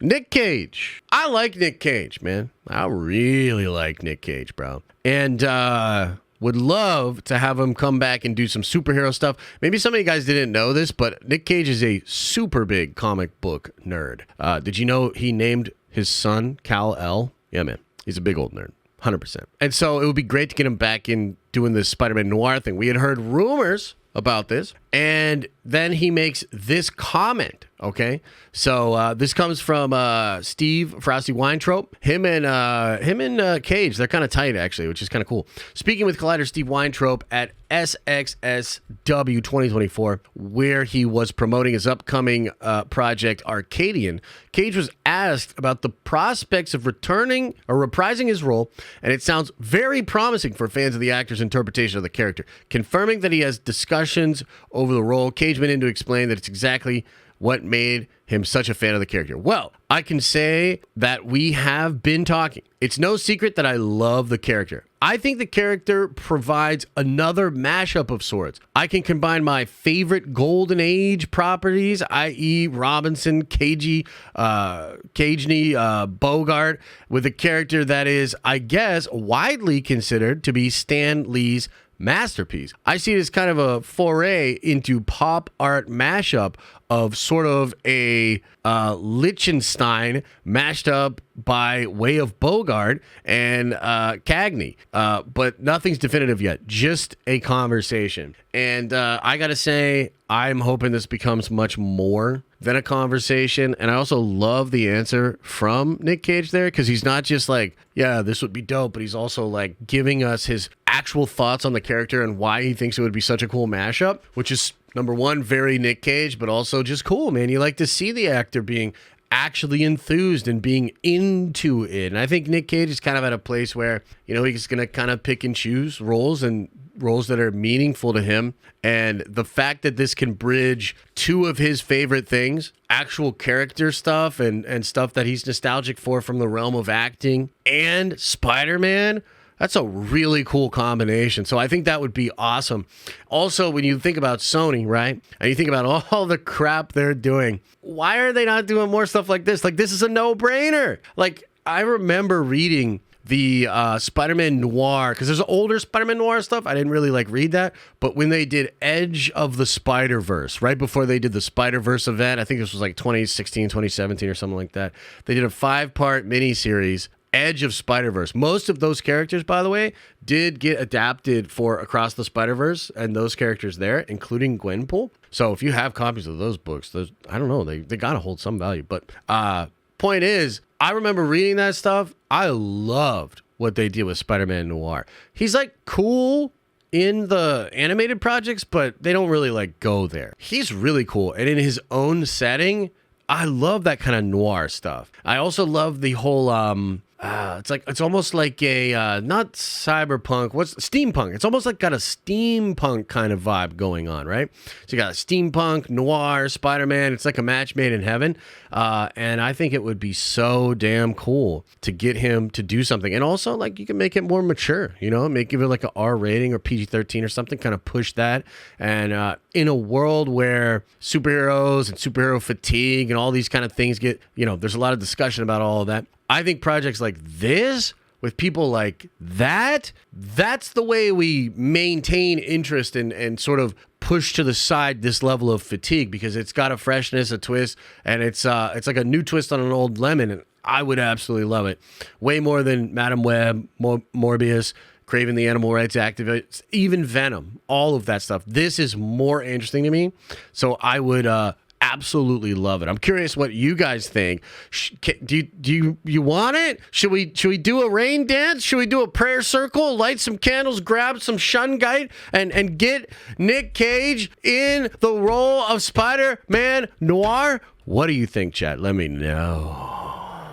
Nic Cage. I like Nic Cage, man. I really like Nic Cage, bro. And would love to have him come back and do some superhero stuff. Maybe some of you guys didn't know this, but Nic Cage is a super big comic book nerd. Did you know he named his son Kal-El? Yeah, man. He's a big old nerd. 100%. And so it would be great to get him back in doing this Spider-Man Noir thing. We had heard rumors about this, and then he makes this comment, okay? So this comes from Steve Frosty Weintraub. Him and Cage, they're kind of tight, actually, which is kind of cool. Speaking with Collider Steve Weintraub at SXSW 2024, where he was promoting his upcoming project Arcadian, Cage was asked about the prospects of returning or reprising his role, and it sounds very promising for fans of the actor's interpretation of the character. Confirming that he has discussions over the role, Cage went in to explain that it's exactly what made him such a fan of the character. Well, I can say that we have been talking. It's no secret that I love the character. I think the character provides another mashup of sorts. I can combine my favorite Golden Age properties, i.e. Robinson, Cagey, Bogart, with a character that is, I guess, widely considered to be Stan Lee's masterpiece. I see it as kind of a foray into pop art mashup of sort of a Lichtenstein mashed up by way of Bogart and Cagney. But nothing's definitive yet. Just a conversation. And I got to say, I'm hoping this becomes much more than a conversation. And I also love the answer from Nic Cage there, because he's not just like, yeah, this would be dope, but he's also like giving us his actual thoughts on the character and why he thinks it would be such a cool mashup, which is, number one, very Nic Cage, but also just cool, man. You like to see the actor being actually enthused and being into it. And I think Nic Cage is kind of at a place where, you know, he's going to kind of pick and choose roles and roles that are meaningful to him. And the fact that this can bridge two of his favorite things, actual character stuff and stuff that he's nostalgic for from the realm of acting, and Spider-Man, that's a really cool combination. So I think that would be awesome. Also, when you think about Sony, right, and you think about all the crap they're doing, why are they not doing more stuff like this? Like, this is a no-brainer. Like, I remember reading the Spider-Man Noir, because there's older Spider-Man Noir stuff. I didn't really like read that, but when they did Edge of the Spider-Verse, right before they did the Spider-Verse event, I think this was like 2016, 2017 or something like that, they did a 5-part miniseries, Edge of Spider-Verse. Most of those characters, by the way, did get adapted for Across the Spider-Verse, and those characters there, including Gwenpool. So if you have copies of those books, I don't know, they gotta hold some value. But point is, I remember reading that stuff. I loved what they did with Spider-Man Noir. He's like cool in the animated projects, but they don't really like go there. He's really cool, and in his own setting, I love that kind of noir stuff. I also love the whole it's almost like a not cyberpunk, what's steampunk. It's almost like got a steampunk kind of vibe going on, right? So you got steampunk, noir, Spider-Man. It's like a match made in heaven. And I think it would be so damn cool to get him to do something. And also, like, you can make it more mature, you know, give it like an R rating or PG-13 or something, kind of push that. And in a world where superheroes and superhero fatigue and all these kind of things get, you know, there's a lot of discussion about all of that. I think projects like this, with people like that, that's the way we maintain interest and sort of push to the side this level of fatigue, because it's got a freshness, a twist, and it's like a new twist on an old lemon, and I would absolutely love it. Way more than Madam Web, Morbius, Craven the Animal Rights Activist, even Venom, all of that stuff. This is more interesting to me, so I would absolutely love it. I'm curious what you guys think. Do you want it? Should we do a rain dance? Should we do a prayer circle? Light some candles, grab some shungite, and get Nic Cage in the role of Spider-Man Noir? What do you think, chat? Let me know.